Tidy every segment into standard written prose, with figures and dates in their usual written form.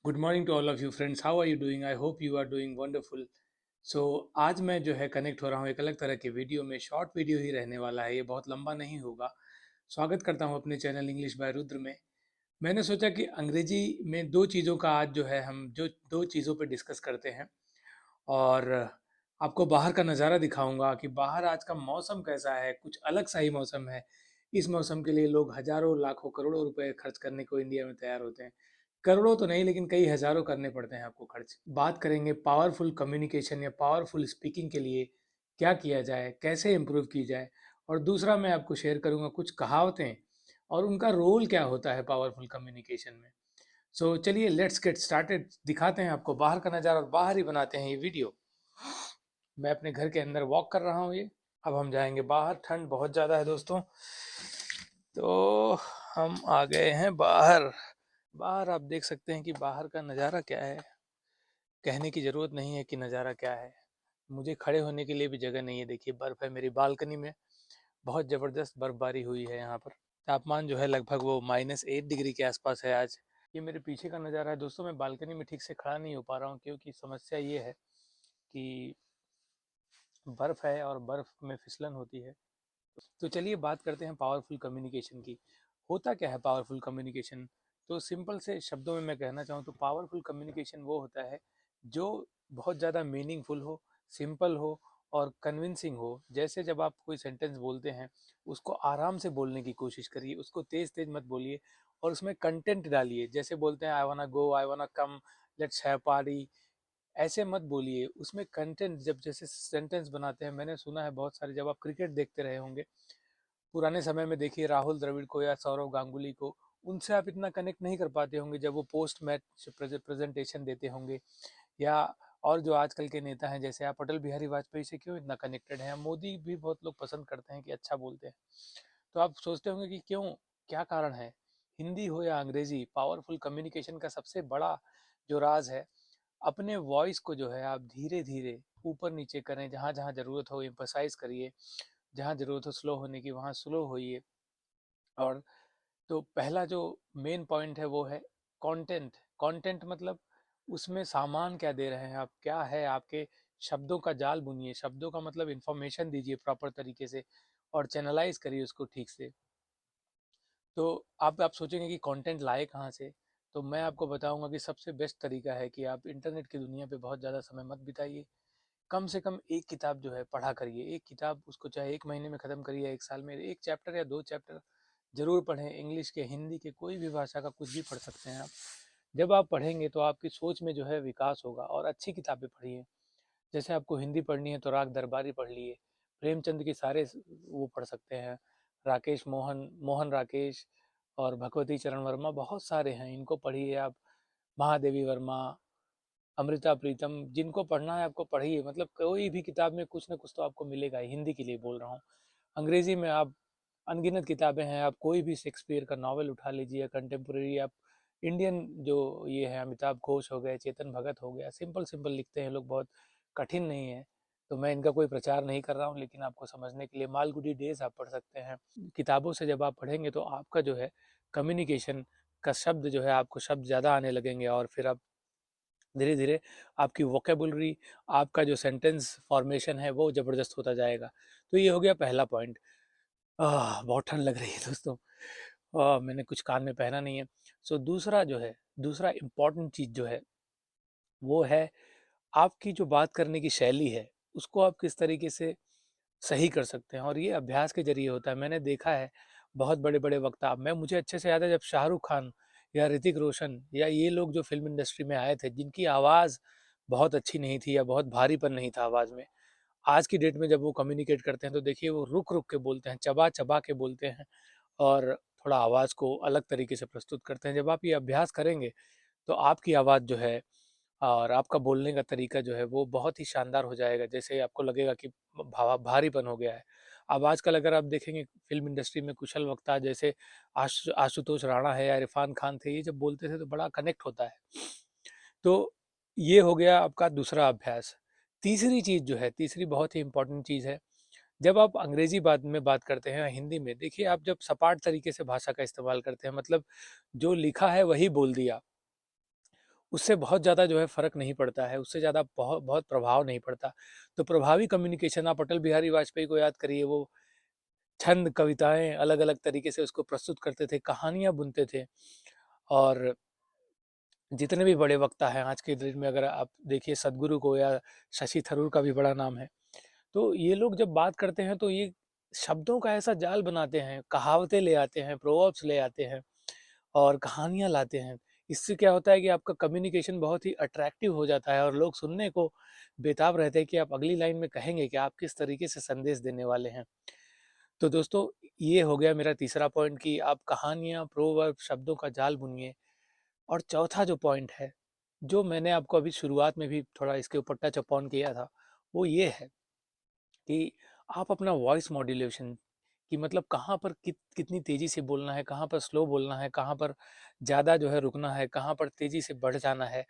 Good morning to all of you friends, how are you doing? I hope you are doing wonderful. So आज मैं जो है connect हो रहा हूँ एक अलग तरह के वीडियो में। शॉर्ट वीडियो ही रहने वाला है, ये बहुत लंबा नहीं होगा। स्वागत करता हूँ अपने चैनल इंग्लिश बाय रुद्र में। मैंने सोचा कि अंग्रेजी में दो चीज़ों का आज जो है हम जो दो चीज़ों पे डिस्कस करते हैं। और आपको बाहर का नज़ारा दिखाऊंगा कि बाहर आज का मौसम कैसा है। कुछ अलग सा ही मौसम है। इस मौसम के लिए लोग हज़ारों लाखों करोड़ों रुपए खर्च करने को इंडिया में तैयार होते हैं। करोड़ों तो नहीं, लेकिन कई हज़ारों करने पड़ते हैं आपको खर्च। बात करेंगे पावरफुल कम्युनिकेशन या पावरफुल स्पीकिंग के लिए क्या किया जाए, कैसे इम्प्रूव की जाए। और दूसरा मैं आपको शेयर करूँगा कुछ कहावतें और उनका रोल क्या होता है पावरफुल कम्युनिकेशन में। सो चलिए लेट्स गेट स्टार्टेड। दिखाते हैं आपको बाहर का नज़ारा और बाहर ही बनाते हैं ये वीडियो। मैं अपने घर के अंदर वॉक कर रहा हूँ ये। अब हम जाएंगे बाहर, ठंड बहुत ज़्यादा है दोस्तों। तो हम आ गए हैं बाहर। बाहर आप देख सकते हैं कि बाहर का नज़ारा क्या है। कहने की ज़रूरत नहीं है कि नज़ारा क्या है। मुझे खड़े होने के लिए भी जगह नहीं है। देखिए बर्फ़ है मेरी बालकनी में। बहुत ज़बरदस्त बर्फ़बारी हुई है यहाँ पर। तापमान जो है लगभग वो -8 डिग्री के आसपास है आज। ये मेरे पीछे का नज़ारा है दोस्तों। मैं बालकनी में ठीक से खड़ा नहीं हो पा रहा हूँ क्योंकि समस्या ये है कि बर्फ़ है और बर्फ़ में फिसलन होती है। तो चलिए बात करते हैं पावरफुल कम्युनिकेशन की। होता क्या है पावरफुल कम्युनिकेशन? तो सिंपल से शब्दों में मैं कहना चाहूँ तो पावरफुल कम्युनिकेशन वो होता है जो बहुत ज़्यादा मीनिंगफुल हो, सिंपल हो और कन्विंसिंग हो। जैसे जब आप कोई सेंटेंस बोलते हैं, उसको आराम से बोलने की कोशिश करिए, उसको तेज़ तेज़ मत बोलिए और उसमें कंटेंट डालिए। जैसे बोलते हैं आई वाना गो, आई वाना कम, लेट्स हैव पार्टी, ऐसे मत बोलिए। उसमें कंटेंट, जब जैसे सेंटेंस बनाते हैं, मैंने सुना है बहुत सारे, जब आप क्रिकेट देखते रहे होंगे पुराने समय में, देखिए राहुल द्रविड़ को या सौरव गांगुली को, उनसे आप इतना कनेक्ट नहीं कर पाते होंगे जब वो पोस्ट मैच प्रेजेंटेशन देते होंगे। या और जो आजकल के नेता हैं, जैसे आप अटल बिहारी वाजपेयी से क्यों इतना कनेक्टेड हैं, मोदी भी बहुत लोग पसंद करते हैं कि अच्छा बोलते हैं। तो आप सोचते होंगे कि क्यों, क्या कारण है। हिंदी हो या अंग्रेजी, पावरफुल कम्युनिकेशन का सबसे बड़ा जो राज है, अपने वॉइस को जो है आप धीरे धीरे ऊपर नीचे करें। जहाँ जहाँ ज़रूरत हो एम्फसाइज करिए, जहाँ ज़रूरत हो स्लो होने की वहाँ स्लो होइए। और तो पहला जो मेन पॉइंट है वो है कंटेंट। कंटेंट मतलब उसमें सामान क्या दे रहे हैं आप, क्या है आपके शब्दों का जाल बुनिए। शब्दों का मतलब इंफॉर्मेशन दीजिए प्रॉपर तरीके से और चैनलाइज करिए उसको ठीक से। तो आप सोचेंगे कि कंटेंट लाए कहाँ से। तो मैं आपको बताऊंगा कि सबसे बेस्ट तरीका है कि आप इंटरनेट की दुनिया पे बहुत ज़्यादा समय मत बिताइए। कम से कम एक किताब जो है पढ़ा करिए। एक किताब, उसको चाहे 1 महीने में ख़त्म करिए, 1 साल में 1 चैप्टर या 2 चैप्टर ज़रूर पढ़ें। इंग्लिश के, हिंदी के, कोई भी भाषा का कुछ भी पढ़ सकते हैं आप। जब आप पढ़ेंगे तो आपकी सोच में जो है विकास होगा। और अच्छी किताबें पढ़िए। जैसे आपको हिंदी पढ़नी है तो राग दरबारी पढ़ लिए, प्रेमचंद के सारे वो पढ़ सकते हैं, राकेश मोहन, मोहन राकेश और भगवती चरण वर्मा, बहुत सारे हैं, इनको पढ़िए आप। महादेवी वर्मा, अमृता प्रीतम, जिनको पढ़ना है आपको पढ़िए। मतलब कोई भी किताब में कुछ ना कुछ तो आपको मिलेगा ही। हिंदी के लिए बोल रहा हूँ। अंग्रेजी में आप अनगिनत किताबें हैं। आप कोई भी शेक्सपियर का नॉवल उठा लीजिए, कंटेम्प्रेरी। आप इंडियन जो ये है, अमिताभ घोष हो गए, चेतन भगत हो गया, सिंपल सिंपल लिखते हैं लोग, बहुत कठिन नहीं है। तो मैं इनका कोई प्रचार नहीं कर रहा हूँ, लेकिन आपको समझने के लिए मालगुडी डेज आप पढ़ सकते हैं। किताबों से जब आप पढ़ेंगे तो आपका जो है कम्युनिकेशन का शब्द जो है, आपको शब्द ज़्यादा आने लगेंगे और फिर आप धीरे धीरे आपकी वोकेबुलरी, आपका जो सेंटेंस फॉर्मेशन है वो ज़बरदस्त होता जाएगा। तो ये हो गया पहला पॉइंट। बहुत ठंड लग रही है दोस्तों। मैंने कुछ कान में पहना नहीं है। सो दूसरा जो है, दूसरा इम्पॉर्टेंट चीज़ जो है वो है आपकी जो बात करने की शैली है, उसको आप किस तरीके से सही कर सकते हैं। और ये अभ्यास के ज़रिए होता है। मैंने देखा है बहुत बड़े-बड़े वक्ता, मैं मुझे अच्छे से याद है जब शाहरुख खान या ऋतिक रोशन या ये लोग जो फ़िल्म इंडस्ट्री में आए थे, जिनकी आवाज़ बहुत अच्छी नहीं थी या बहुत भारीपन नहीं था आवाज़ में। आज की डेट में जब वो कम्युनिकेट करते हैं तो देखिए वो रुक-रुक के बोलते हैं, चबा-चबा के बोलते हैं और थोड़ा आवाज़ को अलग तरीके से प्रस्तुत करते हैं। जब आप ये अभ्यास करेंगे तो आपकी आवाज़ जो है और आपका बोलने का तरीका जो है वो बहुत ही शानदार हो जाएगा। जैसे आपको लगेगा कि भारीपन हो गया है। अब आजकल अगर आप देखेंगे फ़िल्म इंडस्ट्री में कुशल वक्ता जैसे आशुतोष राणा है या इरफान खान थे, ये जब बोलते थे तो बड़ा कनेक्ट होता है। तो ये हो गया आपका दूसरा अभ्यास। तीसरी चीज़ जो है, तीसरी बहुत ही इम्पोर्टेंट चीज़ है, जब आप अंग्रेज़ी बात करते हैं या हिंदी में, देखिए आप जब सपाट तरीके से भाषा का इस्तेमाल करते हैं, मतलब जो लिखा है वही बोल दिया, उससे बहुत ज़्यादा जो है फ़र्क नहीं पड़ता है, उससे ज़्यादा बहुत बहुत प्रभाव नहीं पड़ता। तो प्रभावी कम्युनिकेशन आप अटल बिहारी वाजपेयी को याद करिए, वो छंद, कविताएँ अलग-अलग तरीके से उसको प्रस्तुत करते थे, कहानियाँ बुनते थे। और जितने भी बड़े वक्ता हैं आज के डेट में, अगर आप देखिए सद्गुरु को या शशि थरूर का भी बड़ा नाम है। तो ये लोग जब बात करते हैं तो ये शब्दों का ऐसा जाल बनाते हैं, कहावतें ले आते हैं, प्रोवर्ब्स ले आते हैं और कहानियाँ लाते हैं। इससे क्या होता है कि आपका कम्युनिकेशन बहुत ही अट्रैक्टिव हो जाता है और लोग सुनने को बेताब रहते हैं कि आप अगली लाइन में कहेंगे कि आप किस तरीके से संदेश देने वाले हैं। तो दोस्तों, ये हो गया मेरा तीसरा पॉइंट कि आप कहानियाँ, प्रोवर्ब, शब्दों का जाल बुनिए। और चौथा जो पॉइंट है, जो मैंने आपको अभी शुरुआत में भी थोड़ा इसके ऊपर टच अपॉन किया था, वो ये है कि आप अपना वॉइस मॉड्यूलेशन कि मतलब कहाँ पर कितनी तेज़ी से बोलना है, कहाँ पर स्लो बोलना है, कहाँ पर ज़्यादा जो है रुकना है, कहाँ पर तेज़ी से बढ़ जाना है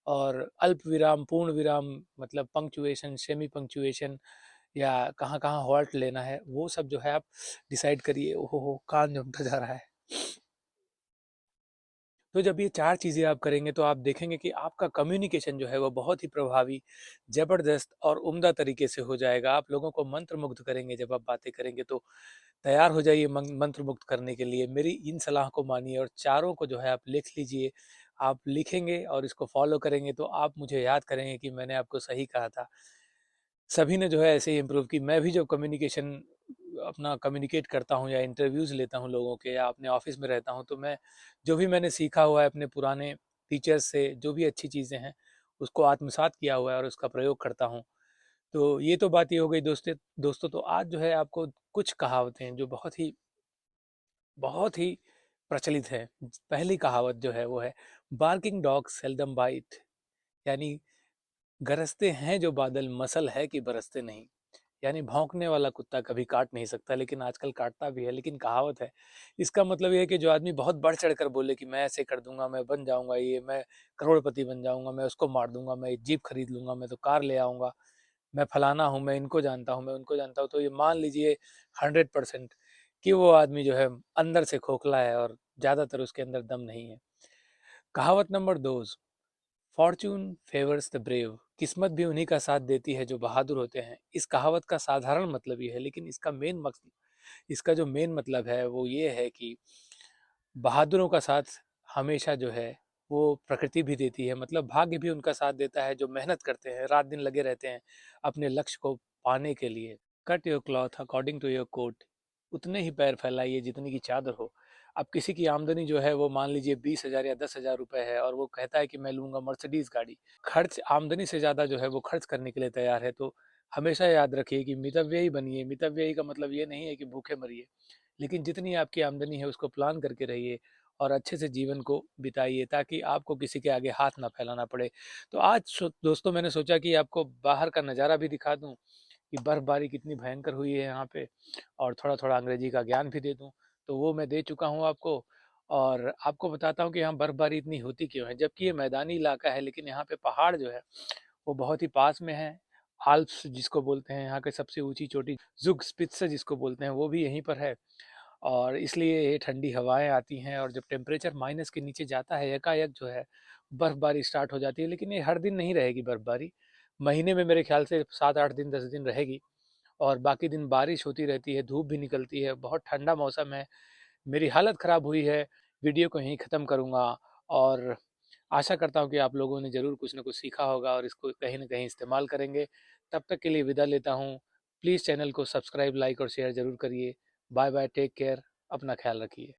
और अल्प विराम, पूर्ण विराम, मतलब पंक्चुएशन, सेमी पंक्चुएशन या कहाँ-कहाँ हॉल्ट लेना है, वो सब जो है आप डिसाइड करिए। ओहो हो! कान झूमता जा रहा है। तो जब ये 4 चीज़ें आप करेंगे तो आप देखेंगे कि आपका कम्युनिकेशन जो है वो बहुत ही प्रभावी, ज़बरदस्त और उम्दा तरीके से हो जाएगा। आप लोगों को मंत्रमुग्ध करेंगे जब आप बातें करेंगे, तो तैयार हो जाइए मंत्रमुग्ध करने के लिए। मेरी इन सलाह को मानिए और चारों को जो है आप लिख लीजिए। आप लिखेंगे और इसको फ़ॉलो करेंगे तो आप मुझे याद करेंगे कि मैंने आपको सही कहा था। सभी ने जो है ऐसे ही इम्प्रूव की। मैं भी जब कम्युनिकेशन अपना कम्युनिकेट करता हूँ या इंटरव्यूज़ लेता हूँ लोगों के या अपने ऑफ़िस में रहता हूँ, तो मैं जो भी मैंने सीखा हुआ है अपने पुराने टीचर्स से, जो भी अच्छी चीज़ें हैं, उसको आत्मसात किया हुआ है और उसका प्रयोग करता हूँ। तो ये तो बात ये हो गई दोस्तों, तो आज जो है आपको कुछ कहावतें जो बहुत ही प्रचलित हैं। पहली कहावत जो है वो है, बार्किंग डॉग सेल्डम बाइट, यानी गरजते हैं जो बादल, मसल है कि बरसते नहीं। यानी भौंकने वाला कुत्ता कभी काट नहीं सकता, लेकिन आजकल काटता भी है। लेकिन कहावत है, इसका मतलब ये है कि जो आदमी बहुत बढ़ चढ़ कर बोले कि मैं ऐसे कर दूंगा, मैं बन जाऊंगा, ये मैं करोड़पति बन जाऊंगा, मैं उसको मार दूंगा, मैं जीप खरीद लूंगा, मैं तो कार ले आऊंगा, मैं फलाना हूँ, मैं इनको जानता हूँ, मैं उनको जानता हूँ, तो ये मान लीजिए 100% कि वो आदमी जो है अंदर से खोखला है और ज्यादातर उसके अंदर दम नहीं है। कहावत number 2, Fortune favours the brave, किस्मत भी उन्हीं का साथ देती है जो बहादुर होते हैं। इस कहावत का साधारण मतलब ये है, लेकिन इसका जो मेन मतलब है वो ये है कि बहादुरों का साथ हमेशा जो है वो प्रकृति भी देती है, मतलब भाग्य भी उनका साथ देता है, जो मेहनत करते हैं, रात दिन लगे रहते हैं अपने लक्ष्य को पाने के लिए। Cut your cloth according to your coat, उतने ही पैर फैलाइए जितनी की चादर हो। अब किसी की आमदनी जो है वो मान लीजिए 20,000 या 10,000 रुपए है और वो कहता है कि मैं लूंगा मर्सिडीज गाड़ी। खर्च आमदनी से ज़्यादा जो है वो खर्च करने के लिए तैयार है। तो हमेशा याद रखिए कि मितव्ययी बनिए। मितव्ययी का मतलब ये नहीं है कि भूखे मरिए, लेकिन जितनी आपकी आमदनी है उसको प्लान करके रहिए और अच्छे से जीवन को बिताइए, ताकि आपको किसी के आगे हाथ ना फैलाना पड़े। तो आज दोस्तों मैंने सोचा कि आपको बाहर का नज़ारा भी दिखा दूं कि बर्फबारी कितनी भयंकर हुई है यहाँ पे, और थोड़ा-थोड़ा अंग्रेजी का ज्ञान भी दे दूँ, तो वो मैं दे चुका हूँ आपको। और आपको बताता हूँ कि यहाँ बर्फबारी इतनी होती क्यों है, जबकि ये मैदानी इलाका है, लेकिन यहाँ पे पहाड़ जो है वो बहुत ही पास में है। आल्प्स जिसको बोलते हैं, यहाँ की सबसे ऊँची चोटी ज़ुगस्पित्ज़े जिसको बोलते हैं, वो भी यहीं पर है। और इसलिए ये ठंडी हवाएँ आती हैं और जब टेम्परेचर माइनस के नीचे जाता है, एकाएक जो है बर्फबारी स्टार्ट हो जाती है। लेकिन ये हर दिन नहीं रहेगी बर्फबारी, महीने में मेरे ख्याल से 7-8 दिन, 10 दिन रहेगी और बाकी दिन बारिश होती रहती है, धूप भी निकलती है, बहुत ठंडा मौसम है। मेरी हालत ख़राब हुई है, वीडियो को यहीं ख़त्म करूँगा और आशा करता हूँ कि आप लोगों ने ज़रूर कुछ न कुछ सीखा होगा और इसको कहीं न कहीं इस्तेमाल करेंगे। तब तक के लिए विदा लेता हूँ। प्लीज़ चैनल को सब्सक्राइब, लाइक और शेयर ज़रूर करिए। बाय बाय, टेक केयर, अपना ख़्याल रखिए।